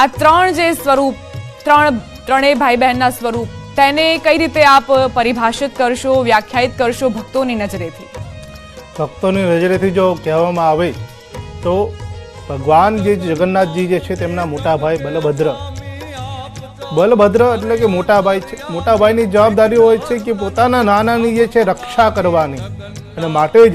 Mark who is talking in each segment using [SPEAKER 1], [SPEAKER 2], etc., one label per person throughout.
[SPEAKER 1] આ ત્રણ જે સ્વરૂપ, ત્રણેય ભાઈ બહેનના સ્વરૂપ, તેને કઈ રીતે આપ પરિભાષિત કરશો, વ્યાખ્યાયિત કરશો ભક્તોની નજરેથી?
[SPEAKER 2] ભક્તોની નજરેથી જો કહેવામાં આવે તો ભગવાન જે જગન્નાથજી જે છે તેમના મોટા ભાઈ બલભદ્ર એટલે કે મોટા ભાઈ છે. મોટા ભાઈની જવાબદારી હોય છે કે પોતાના નાનાની જે છે રક્ષા કરવાની, અને માટે જ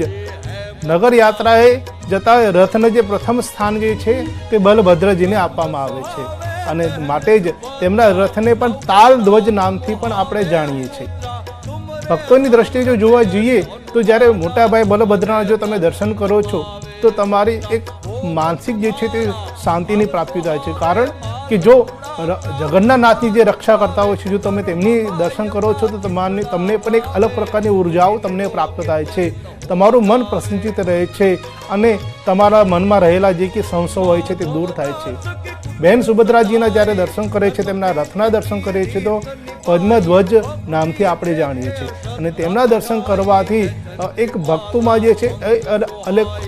[SPEAKER 2] નગર યાત્રાએ જતા રથને જે પ્રથમ સ્થાન જે છે તે બલભદ્રજીને આપવામાં આવે છે, અને માટે જ તેમના રથને પણ તાલ ધ્વજ નામથી પણ આપણે જાણીએ છીએ. ભક્તોની દ્રષ્ટિએ જો જોવા જઈએ તો જ્યારે મોટા ભાઈ બલભદ્રના જો તમે દર્શન કરો છો તો તમારી એક માનસિક જે છે તે શાંતિની પ્રાપ્તિ થાય છે. કારણ કે જો જગન્નાથની જે રક્ષા કરતા હોય છે, જો તમે તેમની દર્શન કરો છો તો તમને પણ એક અલગ પ્રકારની ઉર્જાઓ તમને પ્રાપ્ત થાય છે. તમારું મન પ્રસન્નચિત રહે છે અને તમારા મનમાં રહેલા જે કે સંશય હોય છે તે દૂર થાય છે. બહેન સુભદ્રાજીના જ્યારે દર્શન કરે છે, તેમના રથના દર્શન કરે છે તો પદ્મધ્વજ નામથી આપણે જાણીએ છીએ, અને તેમના દર્શન કરવાથી એક ભક્તોમાં જે છે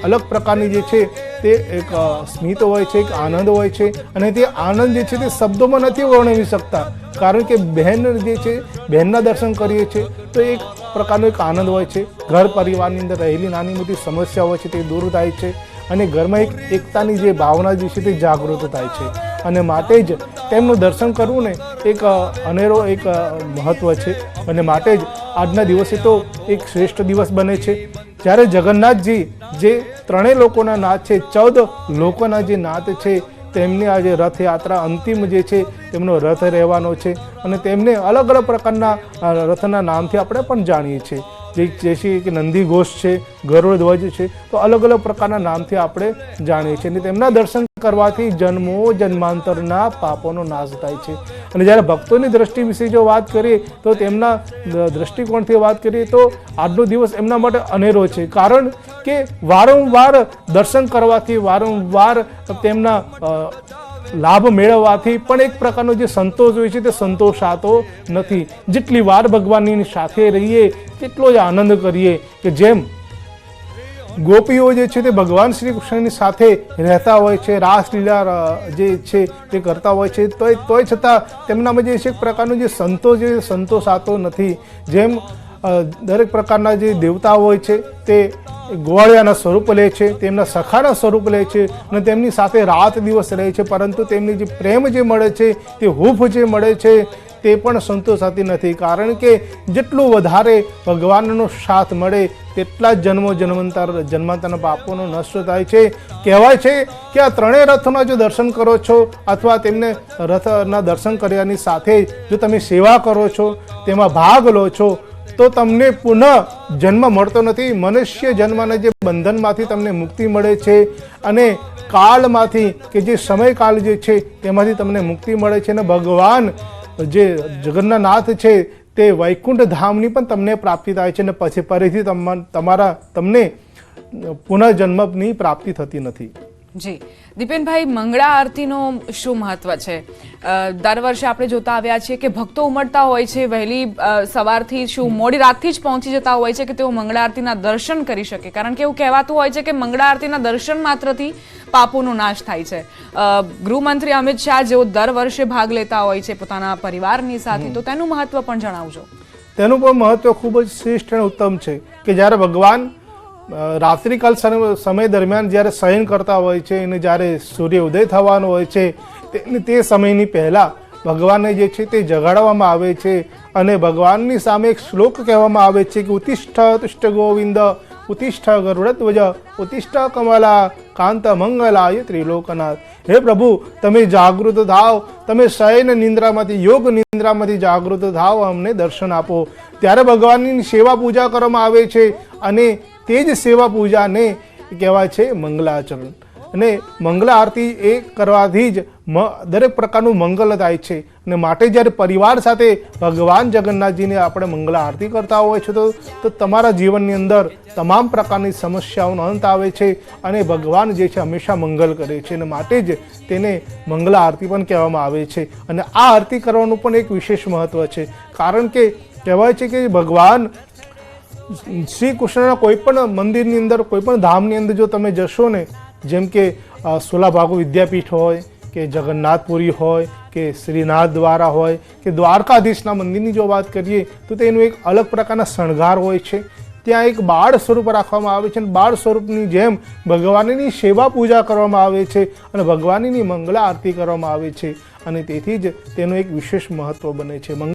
[SPEAKER 2] અલગ પ્રકારની જે છે તે એક સ્મિત હોય છે, એક આનંદ હોય છે, અને તે આનંદ જે છે તે શબ્દોમાં નથી વર્ણવી શકતા. કારણ કે બહેન જે છે, બહેનના દર્શન કરીએ છીએ તો એક પ્રકારનો એક આનંદ હોય છે. ઘર પરિવારની અંદર રહેલી નાની મોટી સમસ્યા હોય છે તે દૂર થાય છે, અને ઘરમાં એક એકતાની જે ભાવના જે છે તે જાગૃત થાય છે, અને માટે જ તેમનું દર્શન કરવું ને એક અનેરો એક મહત્ત્વ છે. અને માટે જ આજના દિવસે તો એક શ્રેષ્ઠ દિવસ બને છે જ્યારે જગન્નાથજી જે ત્રણેય લોકોના નાથ છે, 14 લોકોના જે નાથ છે, તેમની આજે રથયાત્રા અંતિમ જે છે તેમનો રથ રહેવાનો છે, અને તેમને અલગ અલગ પ્રકારના રથના નામથી આપણે પણ જાણીએ છીએ. જે છે કે નંદી ઘોષ છે, ગરુડ ધ્વજ છે, તો અલગ અલગ પ્રકારના નામથી આપણે જાણીએ છીએ. અને તેમના દર્શન કરવાથી જન્મો જન્માંતરના પાપોનો નાશ થાય છે. અને જ્યારે ભક્તોની દ્રષ્ટિ વિશે જો વાત કરીએ તો તેમના દ્રષ્ટિકોણથી વાત કરીએ તો આજનો દિવસ એમના માટે અનેરો છે. કારણ કે વારંવાર દર્શન કરવાથી, વારંવાર તેમના લાભ મેળવવાથી પણ એક પ્રકારનો જે સંતોષ હોય છે તે સંતોષાતો નથી. જેટલી વાર ભગવાનની સાથે રહીએ તેટલો જ આનંદ કરીએ. કે જેમ ગોપીઓ જે છે તે ભગવાન શ્રી કૃષ્ણની સાથે રહેતા હોય છે, રાસલીલા જે છે તે કરતા હોય છે, તોય છતાં તેમનામાં જે છે એક પ્રકારનો જે સંતોષ છે સંતોષાતો નથી. જેમ દરેક પ્રકારના જે દેવતા હોય છે તે ગોવાળિયાના સ્વરૂપ લે છે, તેમના સખાના સ્વરૂપ લે છે, અને તેમની સાથે રાત દિવસ રહે છે, પરંતુ તેમની જે પ્રેમ જે મળે છે, તે હૂંફ જે મળે છે તે પણ સંતોષાતી નથી. કારણ કે જેટલું વધારે ભગવાનનો સાથ મળે તેટલા જ જન્માંતરના પાપોનો નષ્ટ થાય છે. કહેવાય છે કે આ ત્રણેય રથના જો દર્શન કરો છો અથવા તેમને રથના દર્શન કર્યાની સાથે જો તમે સેવા કરો છો, તેમાં ભાગ લો છો, તો તમને પુનઃ જન્મ મળતો નથી. મનુષ્ય જન્મના જે બંધનમાંથી તમને મુક્તિ મળે છે, અને કાળમાંથી કે જે સમયકાળ જે છે તેમાંથી તમને મુક્તિ મળે છે, અને ભગવાન જે જગન્નાથ છે તે વૈકુંઠ ધામની પણ તમને પ્રાપ્તિ થાય છે, અને પછી ફરીથી તમને પુનઃજન્મની પ્રાપ્તિ થતી નથી.
[SPEAKER 1] જી દીપેનભાઈ, મંગળા આરતીનો શું મહત્વ છે? દર વર્ષે આપણે જોતા આવ્યા છીએ કે ભક્તો ઉમટતા હોય છે, વહેલી સવારથી મોડી રાતથી જ પહોંચી જતા હોય છે કે તેઓ મંગળા આરતીના દર્શન કરી શકે. કારણ કે એવું કહેવાતું હોય છે કે મંગળા આરતીના દર્શન માત્રથી પાપોનો નાશ થાય છે. ગૃહમંત્રી અમિત શાહ જેઓ દર વર્ષે ભાગ લેતા હોય છે પોતાના પરિવારની સાથે, તો તેનું મહત્વ પણ જણાવજો.
[SPEAKER 2] તેનું પણ મહત્વ ખૂબ જ શ્રેષ્ઠ અને ઉત્તમ છે કે જ્યારે ભગવાન રાત્રિકાલ સમય દરમિયાન જ્યારે શયન કરતા હોય છે અને જ્યારે સૂર્ય ઉદય થવાનો હોય છે તે સમયની પહેલાં ભગવાનને જે છે તે જગાડવામાં આવે છે, અને ભગવાનની સામે એક શ્લોક કહેવામાં આવે છે કે ઉત્તિષ્ઠ તુષ્ટ ગોવિંદ ઉત્તિષ્ઠ ગરુડધ્વજ ઉત્તિષ્ઠ કમલા કાંત મંગલાય ત્રિલોકનાથ. હે પ્રભુ, તમે જાગૃત થાવ, તમે શયન નિંદ્રામાંથી, યોગ નિંદ્રામાંથી જાગૃત થાવ, અમને દર્શન આપો. ત્યારે ભગવાનની સેવા પૂજા કરવામાં આવે છે, અને તે જ સેવા પૂજાને કહેવાય છે મંગલાચરણ. અને મંગલા આરતી એ કરવાથી જ દરેક પ્રકારનું મંગલ થાય છે. અને માટે જ્યારે પરિવાર સાથે ભગવાન જગન્નાથજીને આપણે મંગલા આરતી કરતા હોય છે તો તમારા જીવનની અંદર તમામ પ્રકારની સમસ્યાઓનો અંત આવે છે, અને ભગવાન જે છે હંમેશા મંગલ કરે છે, અને માટે જ તેને મંગલા આરતી પણ કહેવામાં આવે છે. અને આ આરતી કરવાનું પણ એક વિશેષ મહત્વ છે. કારણ કે કહેવાય છે કે ભગવાન શ્રી કૃષ્ણના કોઈ પણ મંદિરની અંદર, કોઈ પણ ધામની અંદર જો તમે જશો ને, જેમ કે સોલા ભાગુ વિદ્યાપીઠ હોય કે જગન્નાથપુરી હોય કે શ્રીનાથ દ્વારા હોય કે દ્વારકાધીશના મંદિરની જો વાત કરીએ તો તેનું એક અલગ પ્રકારના શણગાર હોય છે. ત્યાં એક બાળ સ્વરૂપ રાખવામાં આવે છે અને બાળ સ્વરૂપની જેમ ભગવાનની સેવા પૂજા કરવામાં આવે છે અને ભગવાનની મંગળા આરતી કરવામાં આવે છે અને તેથી જ તેનું એક વિશેષ મહત્વ બને છે.